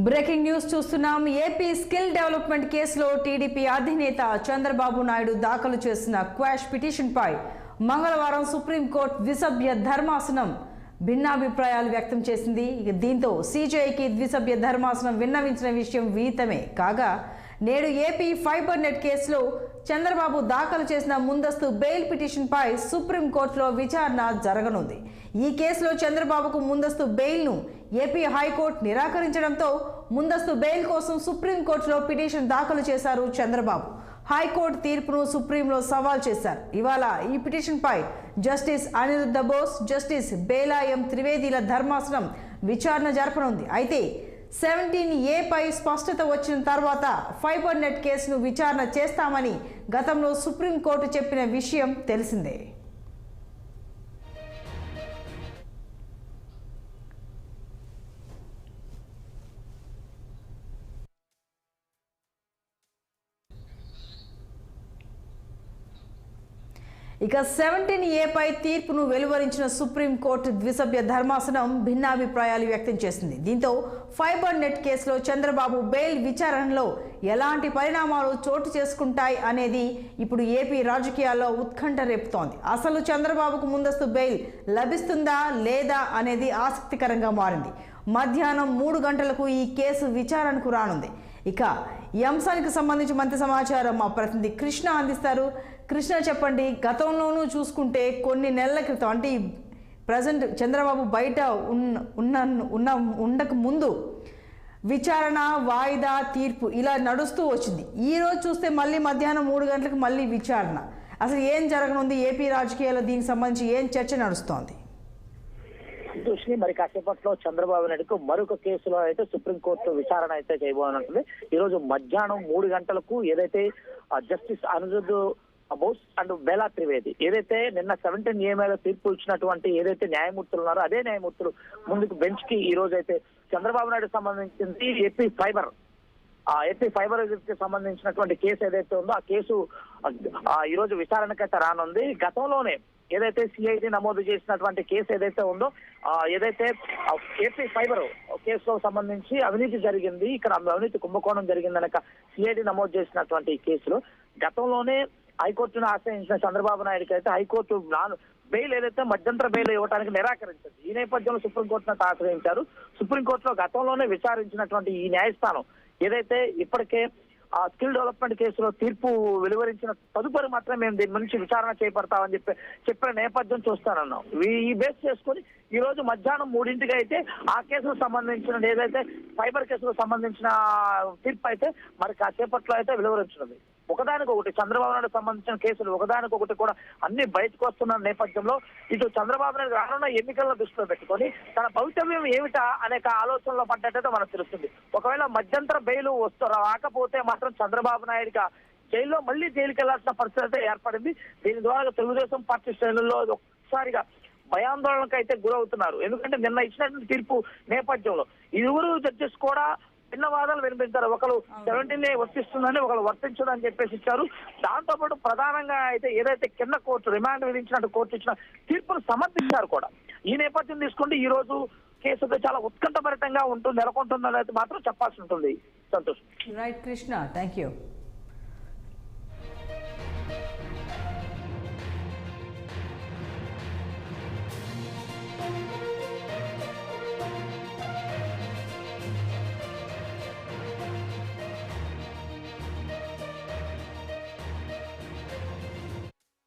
Breaking news చూస్తున్నాం. AP skill development కేసులో TDP అధినేత చంద్రబాబు నాయుడు దాఖలు చేసిన క్వాష్ పిటిషన్పై మంగళవారం సుప్రీంకోర్టు ద్విసభ్య ధర్మాసనం భిన్నాభిప్రాయాలు వ్యక్తం చేసింది. దీంతో సీజేఐకి ద్విసభ్య ధర్మాసనం విన్నవించిన విషయం విదితమే కాగా, నేడు ఏపీ ఫైబర్ నెట్ కేసులో చంద్రబాబు దాఖలు చేసిన ముందస్తు బెయిల్ పిటిషన్పై సుప్రీంకోర్టులో విచారణ జరగనుంది. ఈ కేసులో చంద్రబాబుకు ముందస్తు బెయిల్ను ఏపీ హైకోర్టు నిరాకరించడంతో ముందస్తు బెయిల్ కోసం సుప్రీంకోర్టులో పిటిషన్ దాఖలు చేశారు చంద్రబాబు. హైకోర్టు తీర్పును సుప్రీంలో సవాల్ చేశారు. ఇవాళ ఈ పిటిషన్పై జస్టిస్ అనిరుద్ధ బోస్, జస్టిస్ బేలా ఎం త్రివేదీల ధర్మాసనం విచారణ జరపనుంది. అయితే 17A పై స్పష్టత వచ్చిన తర్వాత ఫైబర్ నెట్ కేసును విచారణ చేస్తామని గతంలో సుప్రీంకోర్టు చెప్పిన విషయం తెలిసిందే. ఇక 17A పై తీర్పును వెలువరించిన సుప్రీంకోర్టు ద్విసభ్య ధర్మాసనం భిన్నాభిప్రాయాలు వ్యక్తం చేసింది. దీంతో ఫైబర్ నెట్ కేసులో చంద్రబాబు బెయిల్ విచారణలో ఎలాంటి పరిణామాలు చోటు చేసుకుంటాయి అనేది ఇప్పుడు ఏపీ రాజకీయాల్లో ఉత్కంఠ రేపుతోంది. అసలు చంద్రబాబుకు ముందస్తు బెయిల్ లభిస్తుందా లేదా అనేది ఆసక్తికరంగా మారింది. మధ్యాహ్నం 3 గంటలకు ఈ కేసు విచారణకు రానుంది. ఇక ఈ అంశానికి సంబంధించి మరింత సమాచారం మా ప్రతినిధి కృష్ణ అందిస్తారు. కృష్ణ, చెప్పండి. గతంలోనూ చూసుకుంటే కొన్ని నెలల క్రితం, అంటే ప్రజెంట్ చంద్రబాబు బయట ఉండక ముందు విచారణ, వాయిదా, తీర్పు ఇలా నడుస్తూ వచ్చింది. ఈరోజు చూస్తే మళ్ళీ మధ్యాహ్నం 3 గంటలకు మళ్ళీ విచారణ. అసలు ఏం జరగనుంది? ఏపీ రాజకీయాల్లో దీనికి సంబంధించి ఏం చర్చ నడుస్తోంది? మరి కాసేపట్లో చంద్రబాబు నాయుడుకు మరొక కేసులో అయితే సుప్రీంకోర్టు విచారణ అయితే చేయబోనుంటుంది. ఈ రోజు మధ్యాహ్నం 3 గంటలకు ఏదైతే జస్టిస్ అనిరుద్ధ బోస్ అండ్ బేలా త్రివేది ఏదైతే నిన్న 17A మీద తీర్పు ఇచ్చినటువంటి ఏదైతే న్యాయమూర్తులు ఉన్నారో అదే న్యాయమూర్తులు ముందుకు బెంచ్ కి ఈ రోజు అయితే చంద్రబాబు నాయుడు సంబంధించింది ఏపీ ఫైబర్ కి సంబంధించినటువంటి కేసు ఏదైతే ఉందో ఆ కేసు ఈ రోజు విచారణకైతే రానుంది. గతంలోనే ఏదైతే సిఐడి నమోదు చేసినటువంటి కేసు ఏదైతే ఉందో ఏదైతే ఏపీ ఫైబర్ కేసులో సంబంధించి అవినీతి జరిగింది, ఇక్కడ అవినీతి కుంభకోణం జరిగిందనక సిఐడి నమోదు చేసినటువంటి కేసులో గతంలోనే హైకోర్టును ఆశ్రయించిన చంద్రబాబు నాయుడుకి అయితే హైకోర్టు బెయిల్ ఏదైతే మధ్యంతర బెయిల్ ఇవ్వడానికి నిరాకరించింది. ఈ నేపథ్యంలో సుప్రీంకోర్టును ఆశ్రయించారు. సుప్రీంకోర్టులో గతంలోనే విచారించినటువంటి ఈ న్యాయస్థానం ఏదైతే ఇప్పటికే ఆ స్కిల్ డెవలప్మెంట్ కేసులో తీర్పు వెలువరించిన తదుపరి మాత్రం మేము దీని నుంచి విచారణ చేపడతామని చెప్పిన నేపథ్యం చూస్తానన్నాం. ఈ బేస్ చేసుకుని ఈ రోజు మధ్యాహ్నం 3 అయితే ఆ కేసుకు సంబంధించిన ఏదైతే ఫైబర్ కేసుకు సంబంధించిన తీర్పు అయితే మరి కాసేపట్లో అయితే వెలువరించినది. ఒకదానికొకటి చంద్రబాబు నాయుడు సంబంధించిన కేసులు ఒకదానికొకటి కూడా అన్ని బయటకు వస్తున్న నేపథ్యంలో ఇటు చంద్రబాబు నాయుడు రానున్న ఎన్నికలను దృష్టిలో పెట్టుకొని తన భవితవ్యం ఏమిటా అనేక ఆలోచనలో పడ్డట్టయితే మనకు తెలుస్తుంది. ఒకవేళ మధ్యంతర బెయిల్ రాకపోతే మాత్రం చంద్రబాబు నాయుడుగా జైల్లో మళ్ళీ జైలుకి వెళ్లాల్సిన పరిస్థితి అయితే ఏర్పడింది. దీని ద్వారా తెలుగుదేశం పార్టీ శ్రేణుల్లో ఒకసారిగా భయాందోళనకు అయితే గురవుతున్నారు. ఎందుకంటే నిన్న ఇచ్చినటువంటి తీర్పు నేపథ్యంలో ఇరువురు జడ్జెస్ కూడా భిన్న వాదాలు వినిపించారు. ఒకరు 17A వర్తిస్తుందని, ఒకరు వర్తించదని చెప్పేసి ఇచ్చారు. దాంతో పాటు ప్రధానంగా అయితే ఏదైతే కింద కోర్టు రిమాండ్ విధించినట్టు కోర్టు ఇచ్చిన తీర్పును సమర్థించారు కూడా. ఈ నేపథ్యం తీసుకుంటే ఈ రోజు కేసు చాలా ఉత్కంఠభరితంగా నెలకొంటుందని అయితే మాత్రం చెప్పాల్సి ఉంటుంది. Santosh. Right Krishna, thank you.